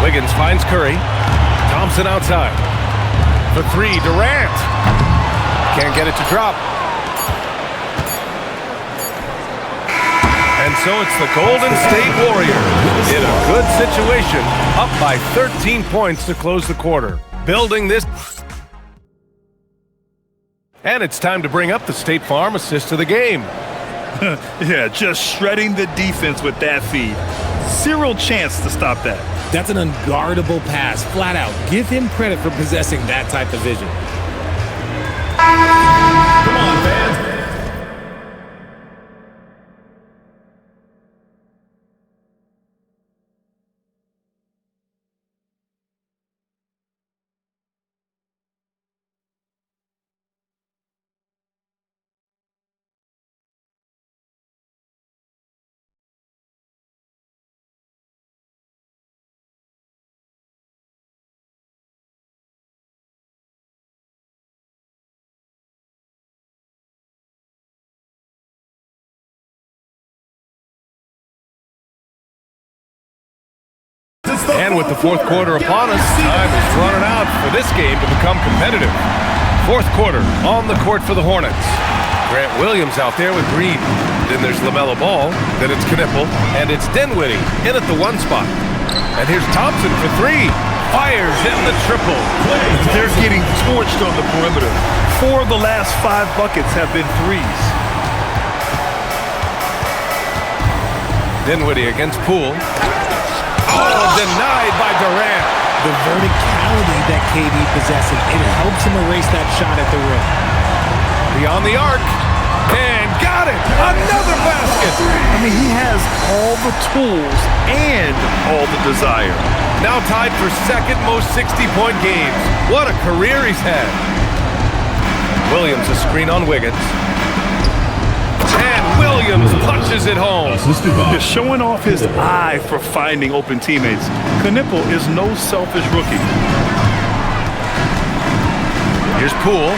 Wiggins finds Curry. Thompson outside. For 3, Durant. Can't get it to drop. And so it's the Golden State Warriors in a good situation, up by 13 points to close the quarter. Building this. And it's time to bring up the State Farm assist of the game. Yeah, just shredding the defense with that feed. Zero chance to stop that. That's an unguardable pass, flat out. Give him credit for possessing that type of vision. Come on, fans. And with the fourth quarter upon us, time is running out for this game to become competitive. Fourth quarter on the court for the Hornets. Grant Williams out there with Green. Then there's LaMelo Ball. Then it's Knipple. And it's Dinwiddie in at the 1 spot. And here's Thompson for 3. Fires in the triple. They're getting torched on the perimeter. 4 of the last 5 buckets have been threes. Dinwiddie against Poole. Oh, denied by Durant. The verticality that KD possesses, it helps him erase that shot at the rim. Beyond the arc. And got it. Another basket. I mean, he has all the tools and all the desire. Now tied for second most 60-point games. What a career he's had. Williams a screen on Wiggins. And Williams punches it home. He's showing off his eye for finding open teammates. Knipple is no selfish rookie. Here's Poole.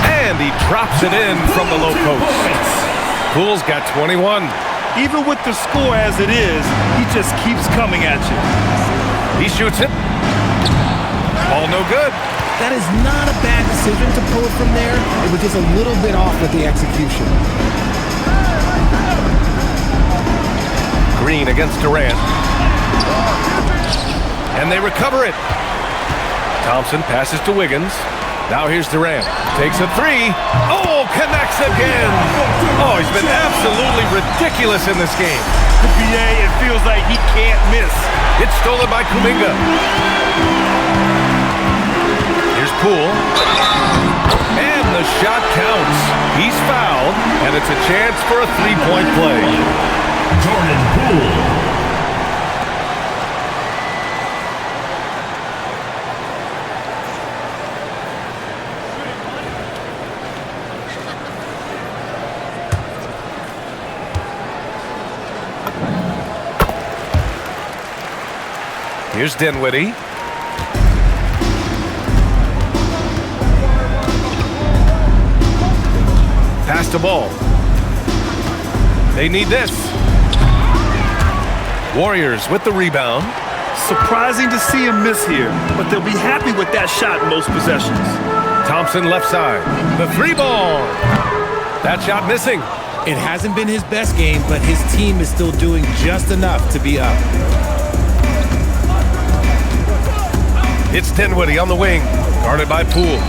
And he drops it in from the low post. Poole's got 21. Even with the score as it is, he just keeps coming at you. He shoots it. Ball no good. That is not a bad decision to pull it from there. It was just a little bit off with the execution. Green against Durant. And they recover it. Thompson passes to Wiggins. Now here's Durant. Takes a 3. Oh, connects again. Oh, he's been absolutely ridiculous in this game. The BA, it feels like he can't miss. It's stolen by Kuminga. Here's Poole. And the shot counts. He's fouled, and it's a chance for a 3-point play. Jordan Poole. Here's Dinwiddie. Pass the ball. They need this. Warriors with the rebound. Surprising to see him miss here, but they'll be happy with that shot most possessions. Thompson left side. The three ball. That shot missing. It hasn't been his best game, but his team is still doing just enough to be up. It's Dinwiddie on the wing, guarded by Poole.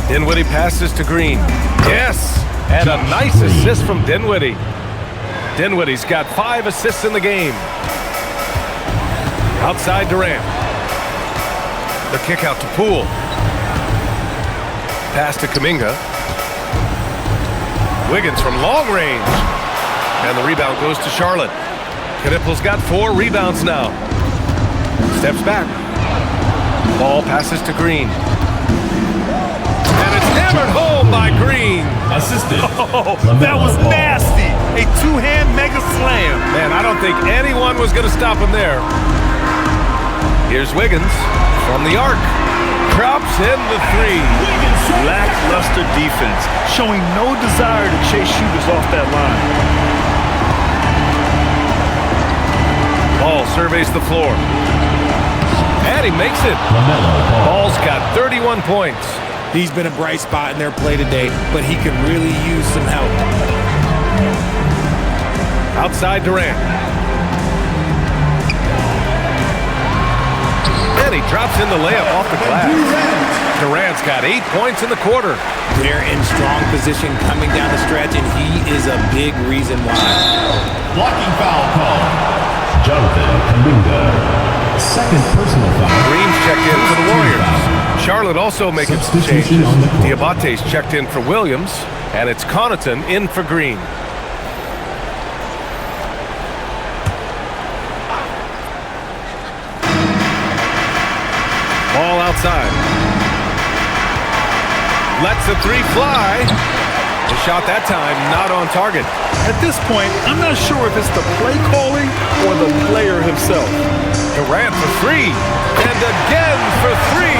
Dinwiddie passes to Green. Yes, and a nice assist from Dinwiddie. Dinwiddie's got 5 assists in the game. Outside Durant. The kick out to Poole. Pass to Kuminga. Wiggins from long range. And the rebound goes to Charlotte. Knippel's got 4 rebounds now. Steps back. Ball passes to Green. And it's hammered home by Green. Assisted. Oh, that was nasty. A two-hand mega slam. Man, I don't think anyone was going to stop him there. Here's Wiggins from the arc. Drops in the 3. Lackluster defense, showing no desire to chase shooters off that line. Ball surveys the floor. And he makes it. Ball's got 31 points. He's been a bright spot in their play today, but he could really use some help. Outside Durant. And he drops in the layup off the glass. Durant's got 8 points in the quarter. They're in strong position coming down the stretch, and he is a big reason why. Blocking foul call. Jonathan Kuminga. Second personal foul. Green's checked in for the Warriors. Charlotte also making some changes. Diabate's checked in for Williams, and it's Connaughton in for Green. Ball outside. Lets the 3 fly. The shot that time not on target. At this point, I'm not sure if it's the play calling or the player himself. Durant for 3. And again for 3.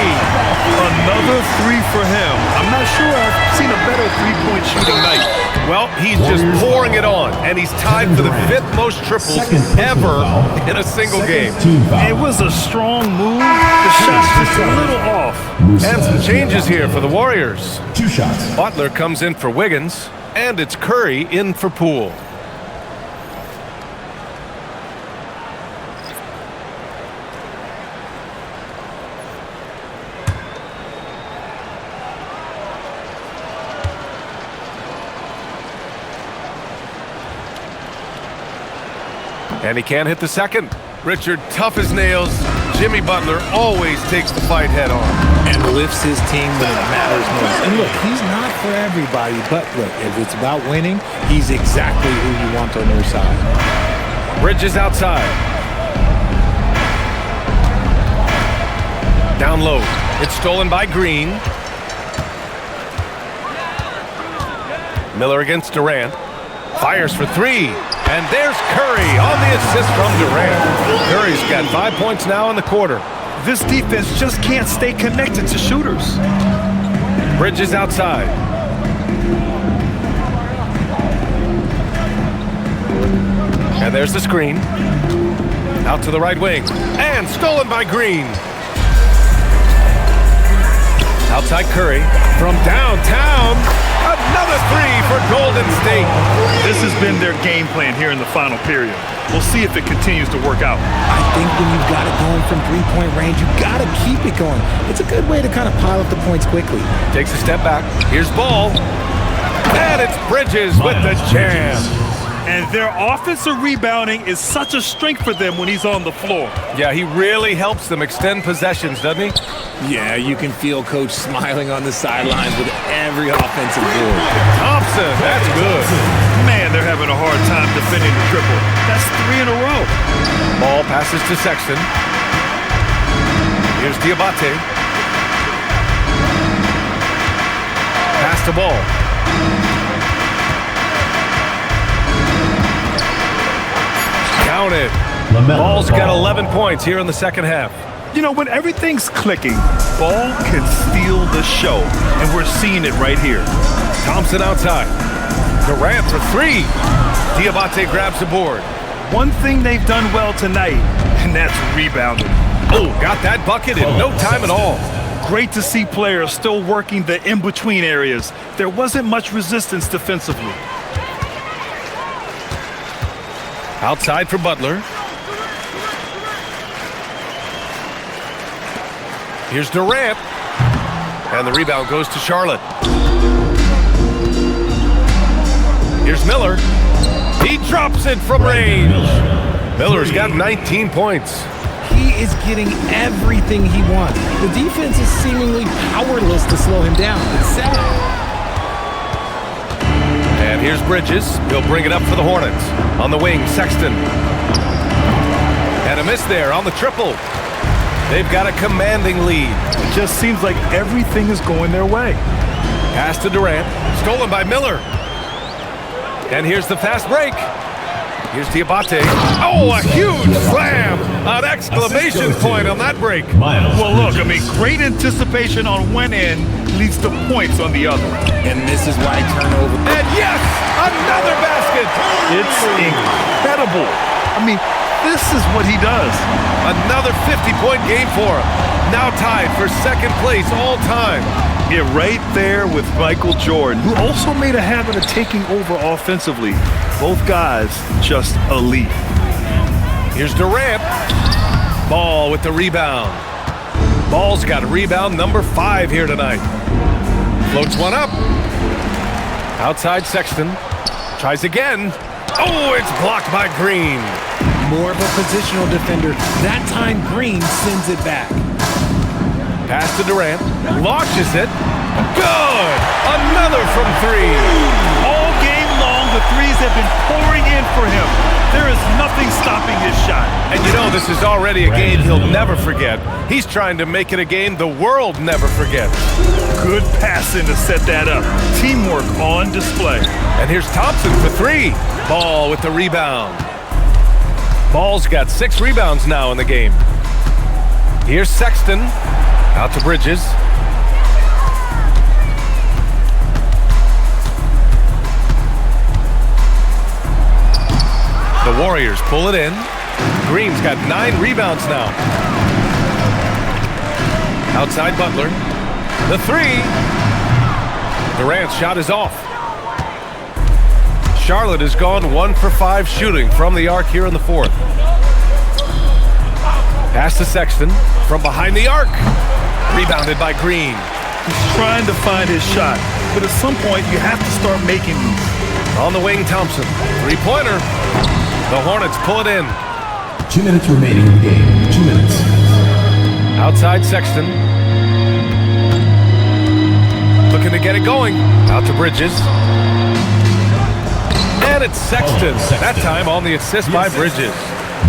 Another 3 for him. I'm not sure I've seen a better three-point shooting night. Well, he's just pouring it on, and he's tied for the 5th most triples ever in a single game. It was a strong move. The shot's just a little off. And some changes here for the Warriors. 2 shots. Butler comes in for Wiggins, and it's Curry in for Poole. And he can't hit the second. Richard, tough as nails. Jimmy Butler always takes the fight head on. And lifts his team when it matters most. And look, he's not for everybody, but look, if it's about winning, he's exactly who you want on your side. Bridges outside. Down low. It's stolen by Green. Miller against Durant. Fires for 3. And there's Curry on the assist from Durant. Curry's got 5 points now in the quarter. This defense just can't stay connected to shooters. Bridges outside. And there's the screen. Out to the right wing. And stolen by Green. Outside Curry. From downtown. Another 3 for Golden State. This has been their game plan here in the final period. We'll see if it continues to work out. I think when you've got it going from three-point range, you've got to keep it going. It's a good way to kind of pile up the points quickly. Takes a step back. Here's Ball. And it's Bridges with the jam. And their offensive rebounding is such a strength for them when he's on the floor. Yeah, he really helps them extend possessions, doesn't he? Yeah, you can feel Coach smiling on the sidelines with every offensive board. Thompson, that's good. Man, they're having a hard time defending the triple. That's 3 in a row. Ball passes to Sexton. Here's Diabate. Pass to Ball. Counted. Ball's got 11 points here in the second half. You know, when everything's clicking, Ball can steal the show, and we're seeing it right here. Thompson outside. Durant for 3. Diabate grabs the board. one thing they've done well tonight, and that's rebounding. Oh, got that bucket in no time at all. Great to see players still working the in-between areas. There wasn't much resistance defensively. Outside for Butler. Here's Durant. And the rebound goes to Charlotte. Here's Miller. He drops it from range. Miller's got 19 points. He is getting everything he wants. The defense is seemingly powerless to slow him down. It's sad. And here's Bridges. He'll bring it up for the Hornets. On the wing, Sexton. And a miss there on the triple. They've got a commanding lead. It just seems like everything is going their way. Pass to Durant. Stolen by Miller. And here's the fast break. Here's Diabate. Oh, a huge slam! An exclamation point on that break. Well, look, I mean, great anticipation on one end leads to points on the other. And this is why turnover. And yes, another basket! It's incredible. I mean, this is what he does. Another 50-point game for him. Now tied for second place all time. Yeah, right there with Michael Jordan, who also made a habit of taking over offensively. Both guys just elite. Here's Durant. Ball with the rebound. Ball's got rebound number 5 here tonight. Floats one up. Outside Sexton. Tries again. Oh, it's blocked by Green. More of a positional defender. That time Green sends it back. Pass to Durant. Launches it. Good! Another from 3. All game long, the threes have been pouring in for him. There is nothing stopping his shot. And you know, this is already a game he'll never forget. He's trying to make it a game the world never forgets. Good passing to set that up. Teamwork on display. And here's Thompson for 3. Ball with the rebound. Ball's got 6 rebounds now in the game. Here's Sexton. Out to Bridges. The Warriors pull it in. Green's got 9 rebounds now. Outside Butler. The 3. Durant's shot is off. Charlotte has gone 1 for 5 shooting from the arc here in the 4th. Pass to Sexton from behind the arc. Rebounded by Green. He's trying to find his shot, but at some point you have to start making these. On the wing, Thompson. 3-pointer. The Hornets pull it in. 2 minutes remaining in the game. 2 minutes. Outside Sexton. Looking to get it going. Out to Bridges. And it's Sexton. That time on the assist by Bridges.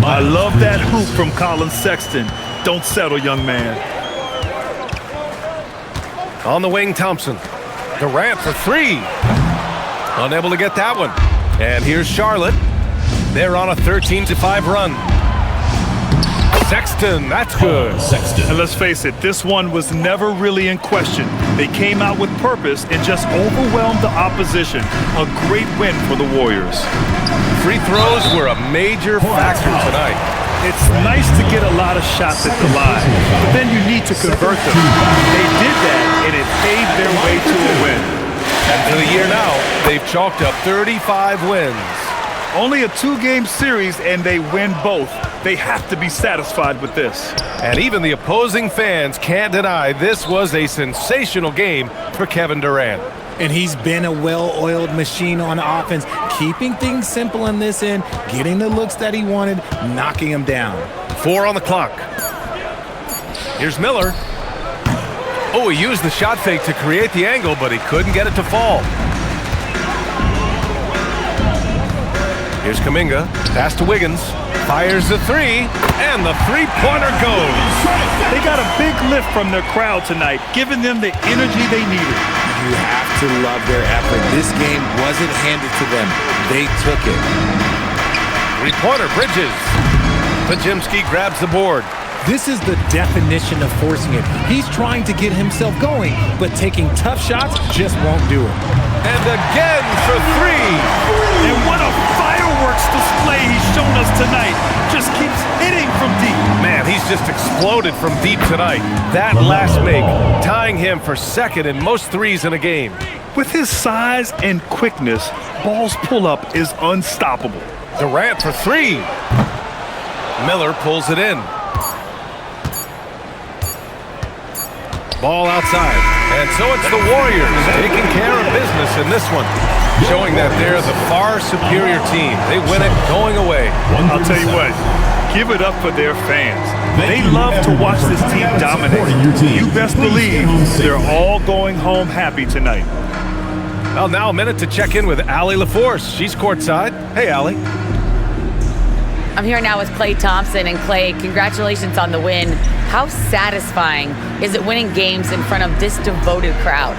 I love that hoop from Colin Sexton. Don't settle, young man. On the wing, Thompson. Durant for 3. Unable to get that one. And here's Charlotte. They're on a 13-5 run. Sexton, that's good. And let's face it, this one was never really in question. They came out with purpose and just overwhelmed the opposition. A great win for the Warriors. Free throws were a major factor tonight. It's nice to get a lot of shots at the line, but then you need to convert them. They did that, and it paved their way to a win. And for the year now, they've chalked up 35 wins. Only a 2-game series, and they win both. They have to be satisfied with this. And even the opposing fans can't deny this was a sensational game for Kevin Durant. And he's been a well-oiled machine on offense, keeping things simple in this end, getting the looks that he wanted, knocking them down. 4 on the clock. Here's Miller. Oh, he used the shot fake to create the angle, but he couldn't get it to fall. Here's Kuminga. Pass to Wiggins. Fires the 3, and the 3-pointer goes. They got a big lift from their crowd tonight, giving them the energy they needed. You have to love their effort. This game wasn't handed to them. They took it. 3-pointer, Bridges. Pajimski grabs the board. This is the definition of forcing it. He's trying to get himself going, but taking tough shots just won't do it. And again for 3. And what a firework fireworks display he's shown us tonight. Just keeps hitting from deep. Man, he's just exploded from deep tonight. That last make, tying him for second in most threes in a game. With his size and quickness, Ball's pull-up is unstoppable. Durant for three. Miller pulls it in. Ball outside. And so it's the Warriors taking care of business in this one, showing that they're the far superior team. They win it going away. I'll tell you what, give it up for their fans. They love to watch this team dominate. You best believe they're all going home happy tonight. Well, now a minute to check in with Allie LaForce. She's courtside. Hey, Allie. I'm here now with Klay Thompson. And Klay, congratulations on the win. How satisfying is it winning games in front of this devoted crowd?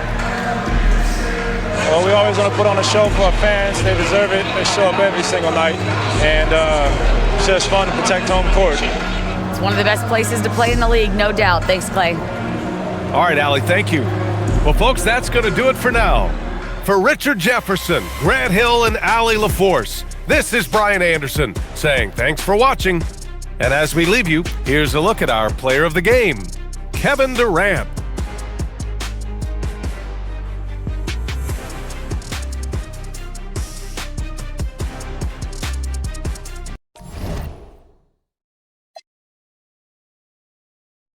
Well, we always want to put on a show for our fans. They deserve it. They show up every single night. And it's just fun to protect home court. It's one of the best places to play in the league, no doubt. Thanks, Klay. All right, Allie, thank you. Well, folks, that's going to do it for now. For Richard Jefferson, Grant Hill, and Allie LaForce, this is Brian Anderson saying thanks for watching. And as we leave you, here's a look at our player of the game, Kevin Durant.